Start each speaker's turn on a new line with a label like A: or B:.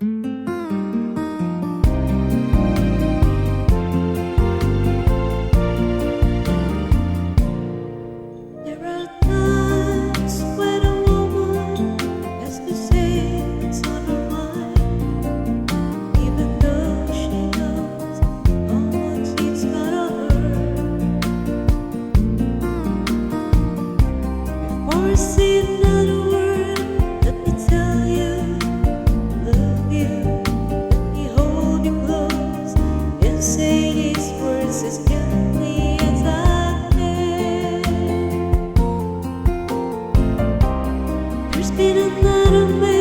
A: There are times when a woman has to say what's on her mind, even though she knows how much it's gonna hurt. Before I say another word, let me tell you, love you. Let me hold you close and say these words as gently as I can. There's been another man